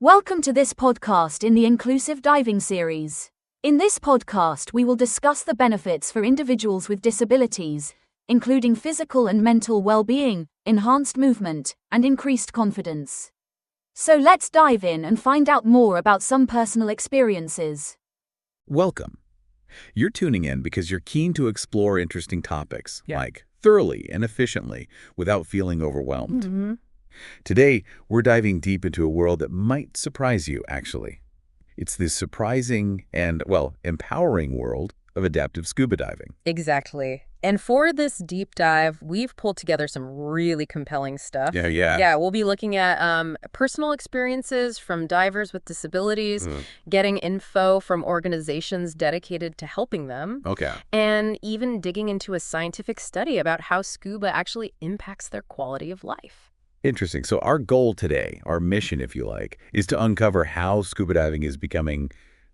Welcome to this podcast in the Inclusive Diving series. In this podcast, we will discuss the benefits for individuals with disabilities, including physical and mental well-being, enhanced movement, and increased confidence. So let's dive in and find out more about some personal experiences. Welcome. You're tuning in because you're keen to explore interesting topics, like thoroughly and efficiently, without feeling overwhelmed. Today, we're diving deep into a world that might surprise you, actually. It's the surprising and, empowering world of adaptive scuba diving. Exactly. And for this deep dive, we've pulled together some really compelling stuff. Yeah. We'll be looking at personal experiences from divers with disabilities, getting info from organizations dedicated to helping them, and even digging into a scientific study about how scuba actually impacts their quality of life. Interesting. So our goal today, our mission, if you like, is to uncover how scuba diving is becoming,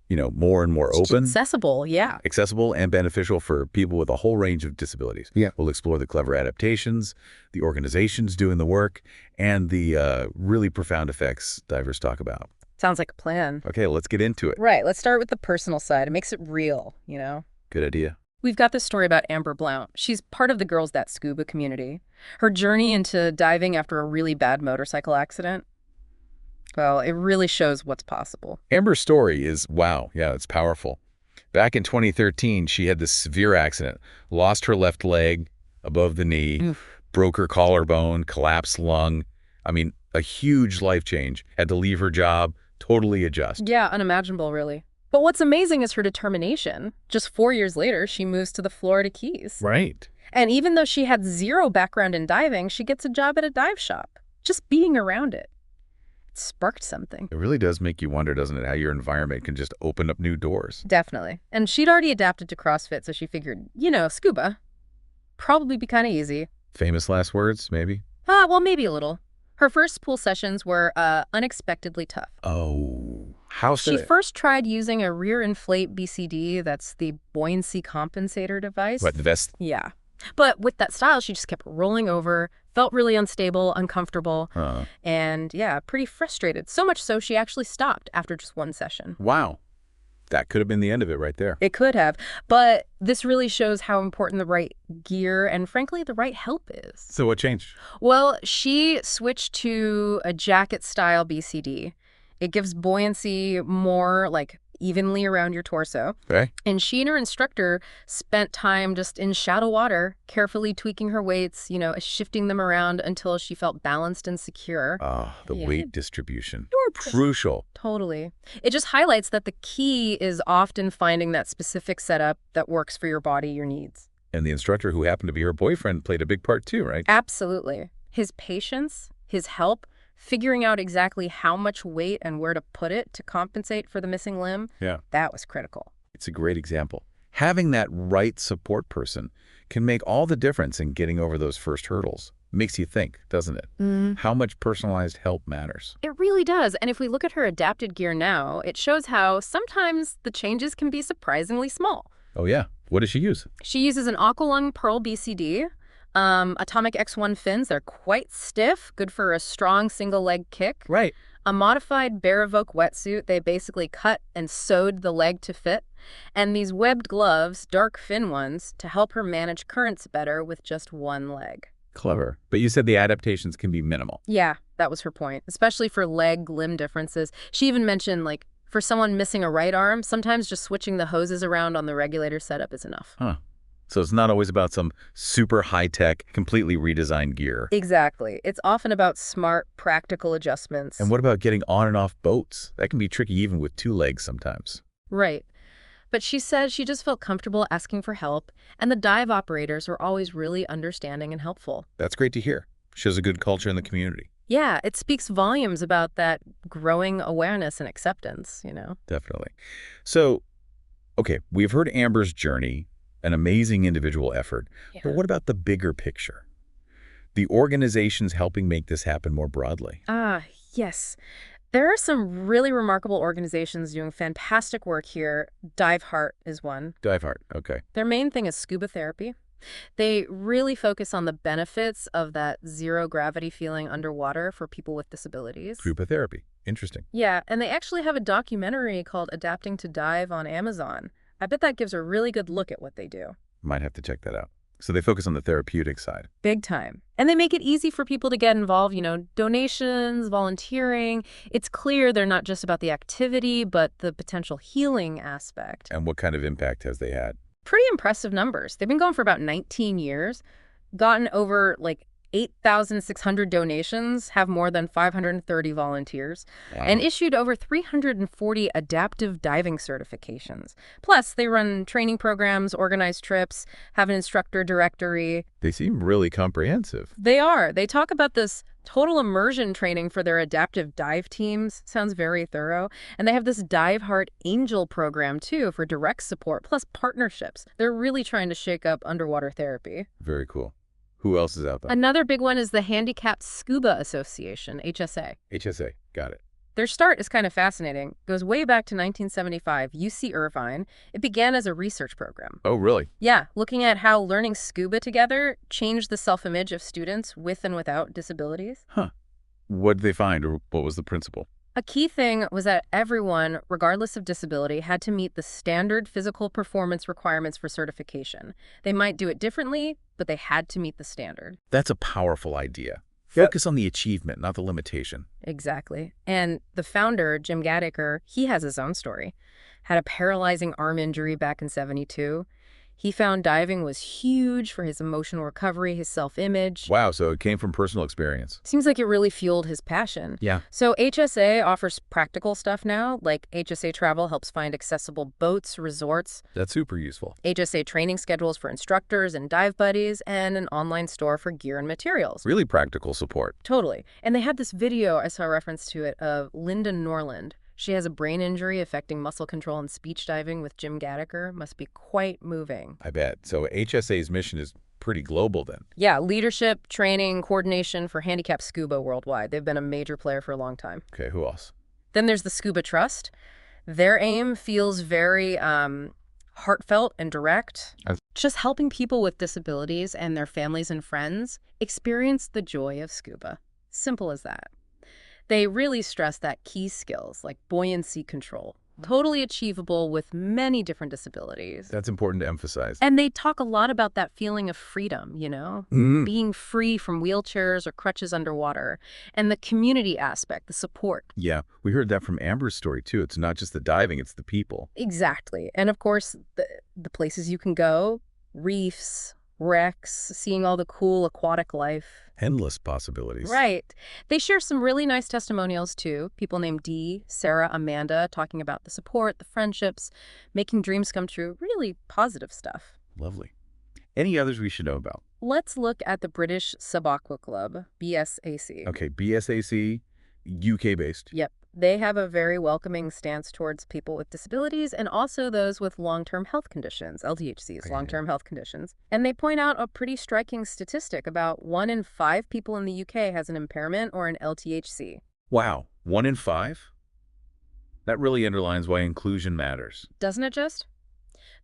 more and more open. Accessible and beneficial for people with a whole range of disabilities. We'll explore the clever adaptations, the organizations doing the work, and the really profound effects divers talk about. Sounds like a plan. Okay, let's get into it. Right. Let's start with the personal side. It makes it real, Good idea. We've got this story about Amber Blount. She's part of the Girls That Scuba community. Her journey into diving after a really bad motorcycle accident, well, it really shows what's possible. Amber's story is, it's powerful. Back in 2013, she had this severe accident, lost her left leg above the knee, broke her collarbone, collapsed lung. A huge life change. Had to leave her job, totally adjust. Yeah, unimaginable, really. But what's amazing is her determination. Just 4 years later, she moves to the Florida Keys. Right. And even though she had zero background in diving, she gets a job at a dive shop. Just being around it sparked something. It really does make you wonder, doesn't it, how your environment can just open up new doors. Definitely. And she'd already adapted to CrossFit, so she figured, scuba, probably be kind of easy. Famous last words, maybe? Well, maybe a little. Her first pool sessions were unexpectedly tough. Oh, how so? She first tried using a rear inflate BCD, that's the buoyancy compensator device. What, the vest? Yeah. But with that style, she just kept rolling over, felt really unstable, uncomfortable, and pretty frustrated. So much so she actually stopped after just one session. Wow. That could have been the end of it right there. It could have. But this really shows how important the right gear and, frankly, the right help is. So what changed? Well, she switched to a jacket-style BCD. It gives buoyancy more, evenly around your torso. Okay. And she and her instructor spent time just in shallow water, carefully tweaking her weights, shifting them around until she felt balanced and secure. The weight distribution. Crucial. Totally. It just highlights that the key is often finding that specific setup that works for your body, your needs. And the instructor, who happened to be her boyfriend, played a big part too, right? Absolutely. His patience, his help, figuring out exactly how much weight and where to put it to compensate for the missing limb, that was critical. It's a great example. Having that right support person can make all the difference in getting over those first hurdles. Makes you think, doesn't it? How much personalized help matters. It really does. And if we look at her adapted gear now, it shows how sometimes the changes can be surprisingly small. Oh, yeah. What does she use? She uses an Aqualung Pearl BCD. Atomic X1 fins, they're quite stiff, good for a strong single leg kick. Right. A modified Bear Evoke wetsuit, they basically cut and sewed the leg to fit. And these webbed gloves, dark fin ones, to help her manage currents better with just one leg. Clever. But you said the adaptations can be minimal. Yeah, that was her point, especially for limb differences. She even mentioned, for someone missing a right arm, sometimes just switching the hoses around on the regulator setup is enough. So it's not always about some super high-tech, completely redesigned gear. Exactly. It's often about smart, practical adjustments. And what about getting on and off boats? That can be tricky even with two legs sometimes. Right. But she said she just felt comfortable asking for help, and the dive operators were always really understanding and helpful. That's great to hear. Shows a good culture in the community. Yeah, it speaks volumes about that growing awareness and acceptance, Definitely. So, okay, we've heard Amber's journey, an amazing individual effort. But what about the bigger picture? The organizations helping make this happen more broadly. Yes. There are some really remarkable organizations doing fantastic work here. Dive Heart is one. Dive Heart, okay. Their main thing is scuba therapy. They really focus on the benefits of that zero gravity feeling underwater for people with disabilities. Scuba therapy. Interesting. Yeah, and they actually have a documentary called Adapting to Dive on Amazon. I bet that gives a really good look at what they do. Might have to check that out. So they focus on the therapeutic side. Big time. And they make it easy for people to get involved, donations, volunteering. It's clear they're not just about the activity, but the potential healing aspect. And what kind of impact has they had? Pretty impressive numbers. They've been going for about 19 years, gotten over 8,600 donations, have more than 530 volunteers, and issued over 340 adaptive diving certifications. Plus, they run training programs, organize trips, have an instructor directory. They seem really comprehensive. They are. They talk about this total immersion training for their adaptive dive teams. Sounds very thorough. And they have this Dive Heart Angel program, too, for direct support, plus partnerships. They're really trying to shake up underwater therapy. Very cool. Who else is out there? Another big one is the Handicapped Scuba Association, HSA. HSA. Got it. Their start is kind of fascinating. Goes way back to 1975, UC Irvine. It began as a research program. Oh, really? Yeah, looking at how learning scuba together changed the self-image of students with and without disabilities. Huh. What did they find, or what was the principle? A key thing was that everyone, regardless of disability, had to meet the standard physical performance requirements for certification. They might do it differently, but they had to meet the standard. That's a powerful idea. Focus on the achievement, not the limitation. Exactly. And the founder, Jim Gattaker, he has his own story. Had a paralyzing arm injury back in '72. He found diving was huge for his emotional recovery, his self-image. Wow, so it came from personal experience. Seems like it really fueled his passion. Yeah. So HSA offers practical stuff now, like HSA Travel helps find accessible boats, resorts. That's super useful. HSA training schedules for instructors and dive buddies, and an online store for gear and materials. Really practical support. Totally. And they had this video, I saw a reference to it, of Linda Norland. She has a brain injury affecting muscle control and speech diving with Jim Gattaker. Must be quite moving. I bet. So HSA's mission is pretty global then. Yeah, leadership, training, coordination for handicapped scuba worldwide. They've been a major player for a long time. Okay, who else? Then there's the Scuba Trust. Their aim feels very heartfelt and direct. Just helping people with disabilities and their families and friends experience the joy of scuba. Simple as that. They really stress that key skills like buoyancy control, totally achievable with many different disabilities. That's important to emphasize. And they talk a lot about that feeling of freedom, being free from wheelchairs or crutches underwater, and the community aspect, the support. Yeah, we heard that from Amber's story too. It's not just the diving, it's the people. Exactly. And of course, the places you can go, reefs, wrecks, seeing all the cool aquatic life. Endless possibilities. Right. They share some really nice testimonials, too. People named Dee, Sarah, Amanda, talking about the support, the friendships, making dreams come true. Really positive stuff. Lovely. Any others we should know about? Let's look at the British Sub-Aqua Club, BSAC. Okay, BSAC, UK-based. Yep. They have a very welcoming stance towards people with disabilities and also those with long-term health conditions, LTHCs, long-term health conditions. And they point out a pretty striking statistic. About 1 in 5 people in the UK has an impairment or an LTHC. Wow, 1 in 5? That really underlines why inclusion matters. Doesn't it just?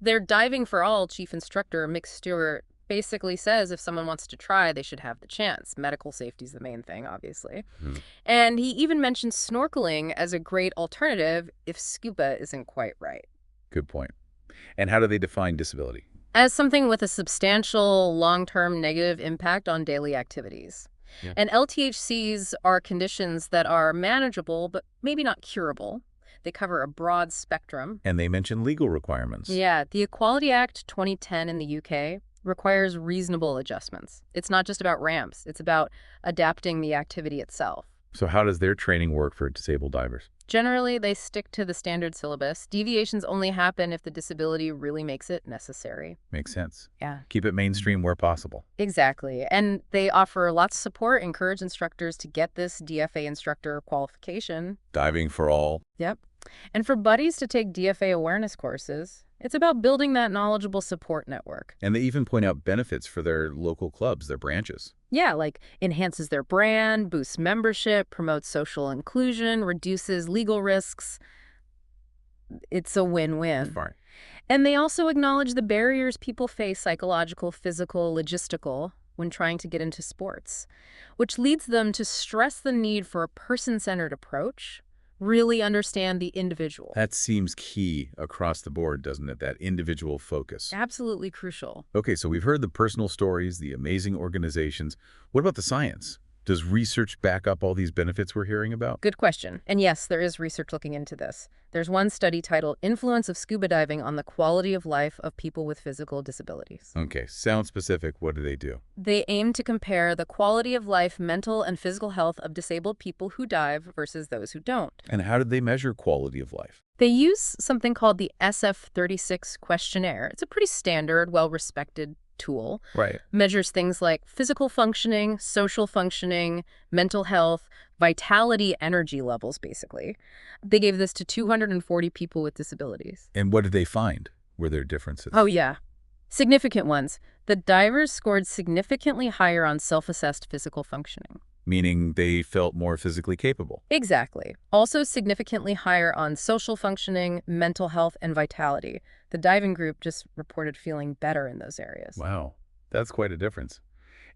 Their Diving for All chief instructor, Mick Stewart, basically says if someone wants to try, they should have the chance. Medical safety is the main thing, obviously. And he even mentions snorkeling as a great alternative if scuba isn't quite right. Good point. And how do they define disability? As something with a substantial long-term negative impact on daily activities. Yeah. And LTHCs are conditions that are manageable, but maybe not curable. They cover a broad spectrum. And they mention legal requirements. Yeah, the Equality Act 2010 in the UK requires reasonable adjustments. It's not just about ramps. It's about adapting the activity itself. So how does their training work for disabled divers? Generally, they stick to the standard syllabus. Deviations only happen if the disability really makes it necessary. Makes sense. Yeah. Keep it mainstream where possible. Exactly. And they offer lots of support, encourage instructors to get this DFA instructor qualification. Diving for All. Yep. And for buddies to take DFA awareness courses. It's about building that knowledgeable support network. And they even point out benefits for their local clubs, their branches. Yeah, like enhances their brand, boosts membership, promotes social inclusion, reduces legal risks. It's a win-win. Fine. And they also acknowledge the barriers people face, psychological, physical, logistical, when trying to get into sports, which leads them to stress the need for a person-centered approach, really understand the individual. That seems key across the board, doesn't it? That individual focus. Absolutely crucial. Okay, so we've heard the personal stories, the amazing organizations. What about the science? Does research back up all these benefits we're hearing about? Good question. And yes, there is research looking into this. There's one study titled Influence of Scuba Diving on the Quality of Life of People with Physical Disabilities. Okay, sound specific. What do they do? They aim to compare the quality of life, mental and physical health of disabled people who dive versus those who don't. And how did they measure quality of life? They use something called the SF-36 questionnaire. It's a pretty standard, well-respected tool. Right. Measures things like physical functioning, social functioning, mental health, vitality, energy levels, basically. They gave this to 240 people with disabilities. And what did they find? Were there differences? Oh, yeah. Significant ones. The divers scored significantly higher on self-assessed physical functioning. Meaning they felt more physically capable. Exactly. Also significantly higher on social functioning, mental health, and vitality. The diving group just reported feeling better in those areas. Wow, that's quite a difference.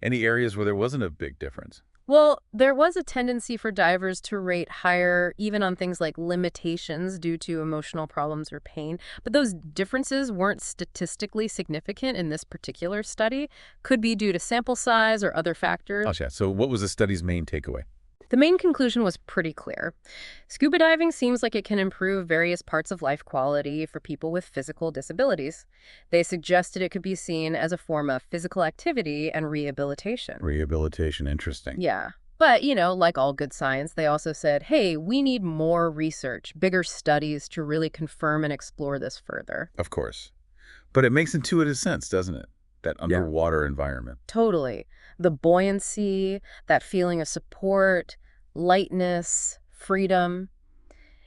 Any areas where there wasn't a big difference? Well, there was a tendency for divers to rate higher even on things like limitations due to emotional problems or pain. But those differences weren't statistically significant in this particular study. Could be due to sample size or other factors. Oh, yeah. So what was the study's main takeaway? The main conclusion was pretty clear. Scuba diving seems like it can improve various parts of life quality for people with physical disabilities. They suggested it could be seen as a form of physical activity and rehabilitation. Rehabilitation, interesting. Yeah. But, like all good science, they also said, hey, we need more research, bigger studies to really confirm and explore this further. Of course. But it makes intuitive sense, doesn't it? That underwater environment. Totally. The buoyancy, that feeling of support, lightness, freedom.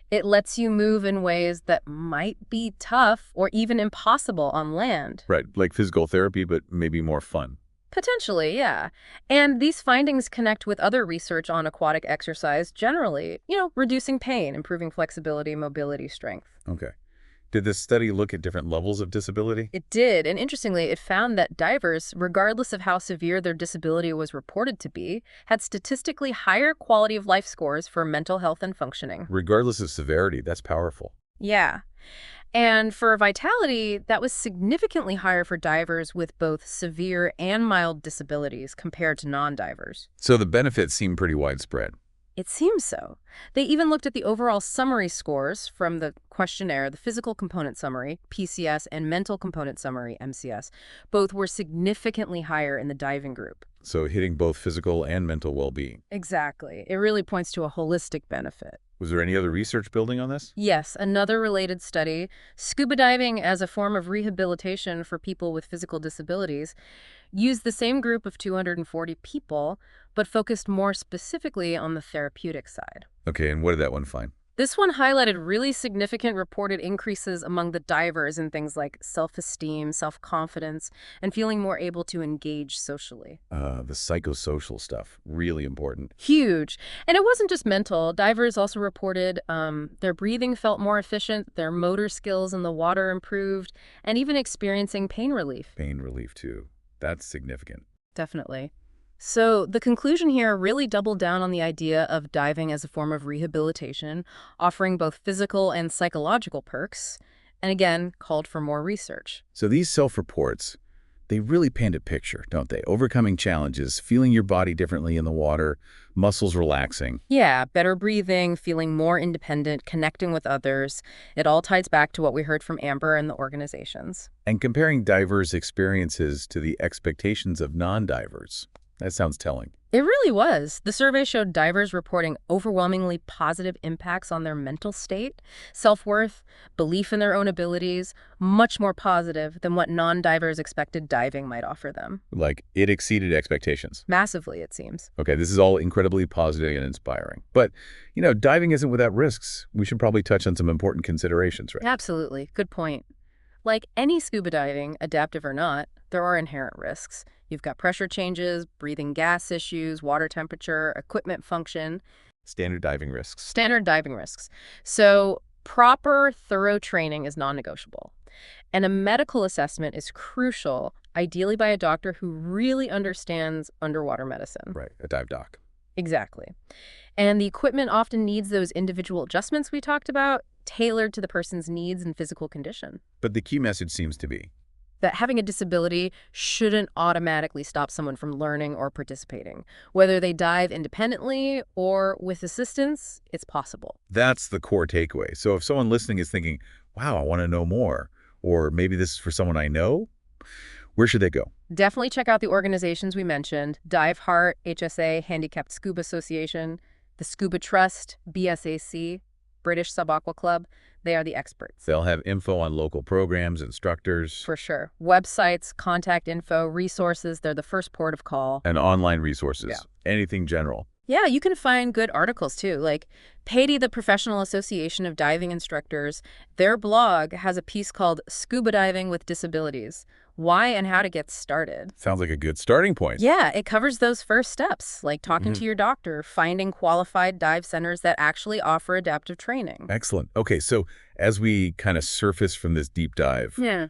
It lets you move in ways that might be tough or even impossible on land. Right, like physical therapy, but maybe more fun. Potentially, yeah. And these findings connect with other research on aquatic exercise generally, reducing pain, improving flexibility, mobility, strength. Okay. Did this study look at different levels of disability? It did, and interestingly, it found that divers, regardless of how severe their disability was reported to be, had statistically higher quality of life scores for mental health and functioning. Regardless of severity, that's powerful. Yeah. And for vitality, that was significantly higher for divers with both severe and mild disabilities compared to non-divers. So the benefits seem pretty widespread. It seems so. They even looked at the overall summary scores from the questionnaire, the physical component summary, PCS, and mental component summary, MCS. Both were significantly higher in the diving group. So hitting both physical and mental well-being. Exactly. It really points to a holistic benefit. Was there any other research building on this? Yes, another related study, scuba diving as a form of rehabilitation for people with physical disabilities, used the same group of 240 people, but focused more specifically on the therapeutic side. Okay, and what did that one find? This one highlighted really significant reported increases among the divers in things like self-esteem, self-confidence, and feeling more able to engage socially. The psychosocial stuff, really important. Huge. And it wasn't just mental. Divers also reported their breathing felt more efficient, their motor skills in the water improved, and even experiencing pain relief. Pain relief, too. That's significant. Definitely. So the conclusion here really doubled down on the idea of diving as a form of rehabilitation, offering both physical and psychological perks, and again, called for more research. So these self-reports, they really paint a picture, don't they? Overcoming challenges, feeling your body differently in the water, muscles relaxing. Yeah, better breathing, feeling more independent, connecting with others. It all ties back to what we heard from Amber and the organizations. And comparing divers' experiences to the expectations of non-divers. That sounds telling. It really was. The survey showed divers reporting overwhelmingly positive impacts on their mental state, self-worth, belief in their own abilities, much more positive than what non-divers expected diving might offer them. Like, it exceeded expectations. Massively, it seems. Okay, this is all incredibly positive and inspiring. But, diving isn't without risks. We should probably touch on some important considerations, right? Absolutely. Good point. Like any scuba diving, adaptive or not, there are inherent risks. You've got pressure changes, breathing gas issues, water temperature, equipment function. Standard diving risks. Standard diving risks. So proper, thorough training is non-negotiable. And a medical assessment is crucial, ideally by a doctor who really understands underwater medicine. Right, a dive doc. Exactly. And the equipment often needs those individual adjustments we talked about, tailored to the person's needs and physical condition. But the key message seems to be That having a disability shouldn't automatically stop someone from learning or participating. Whether they dive independently or with assistance, it's possible. that's the core takeaway. So if someone listening is thinking, wow, I want to know more, or maybe this is for someone I know, where should they go? Definitely check out the organizations we mentioned: Dive Heart, HSA, Handicapped Scuba Association, the Scuba Trust, BSAC, British Sub-Aqua Club. They are the experts. They'll have info on local programs, instructors. For sure. Websites, contact info, resources, they're the first port of call. And online resources. Yeah. Anything general. Yeah, you can find good articles too, like PADI, the Professional Association of Diving Instructors. Their blog has a piece called Scuba Diving with Disabilities: Why and How to Get Started. Sounds like a good starting point. Yeah, it covers those first steps, like talking to your doctor, finding qualified dive centers that actually offer adaptive training. Excellent. Okay, so as we kind of surface from this deep dive, Yeah.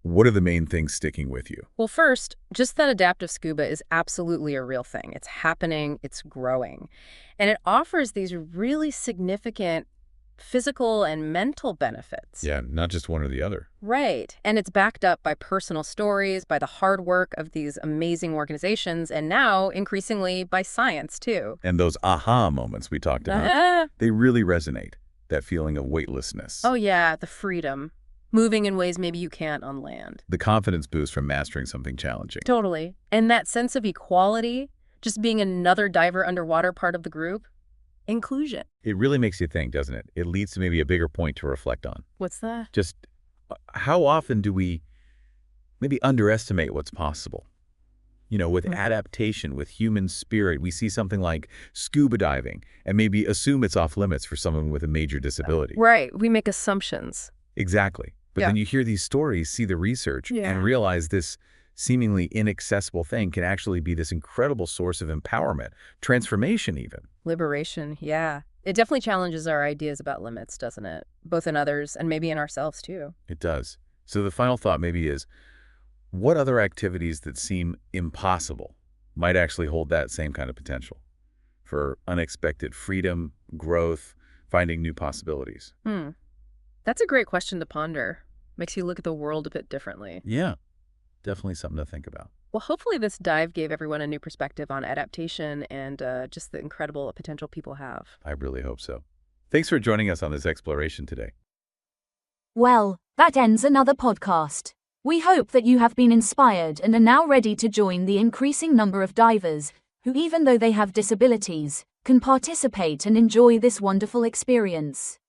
what are the main things sticking with you? Well, first, just that adaptive scuba is absolutely a real thing. It's happening, it's growing. And it offers these really significant physical and mental benefits. Yeah, not just one or the other. Right. And it's backed up by personal stories, by the hard work of these amazing organizations, and now increasingly by science, too. And those aha moments we talked about, they really resonate, that feeling of weightlessness. Oh, yeah, the freedom. Moving in ways maybe you can't on land. The confidence boost from mastering something challenging. Totally. And that sense of equality, just being another diver underwater part of the group. Inclusion. It really makes you think, doesn't it? It leads to maybe a bigger point to reflect on. What's that? Just how often do we maybe underestimate what's possible? You know, with adaptation, with human spirit, we see something like scuba diving and maybe assume it's off limits for someone with a major disability. Right. We make assumptions. Exactly. But then you hear these stories, see the research, and realize this seemingly inaccessible thing can actually be this incredible source of empowerment, transformation even. Liberation, yeah. It definitely challenges our ideas about limits, doesn't it? Both in others and maybe in ourselves, too. It does. So the final thought maybe is, what other activities that seem impossible might actually hold that same kind of potential for unexpected freedom, growth, finding new possibilities? That's a great question to ponder. Makes you look at the world a bit differently. Yeah, definitely something to think about. Well, hopefully this dive gave everyone a new perspective on adaptation and just the incredible potential people have. I really hope so. Thanks for joining us on this exploration today. Well, that ends another podcast. We hope that you have been inspired and are now ready to join the increasing number of divers who, even though they have disabilities, can participate and enjoy this wonderful experience.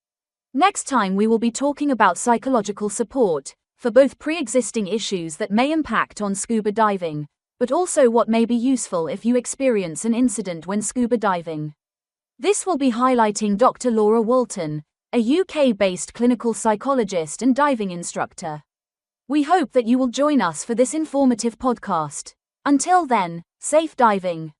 Next time we will be talking about psychological support for both pre-existing issues that may impact on scuba diving, but also what may be useful if you experience an incident when scuba diving. This will be highlighting Dr. Laura Walton, a UK-based clinical psychologist and diving instructor. We hope that you will join us for this informative podcast. Until then, safe diving.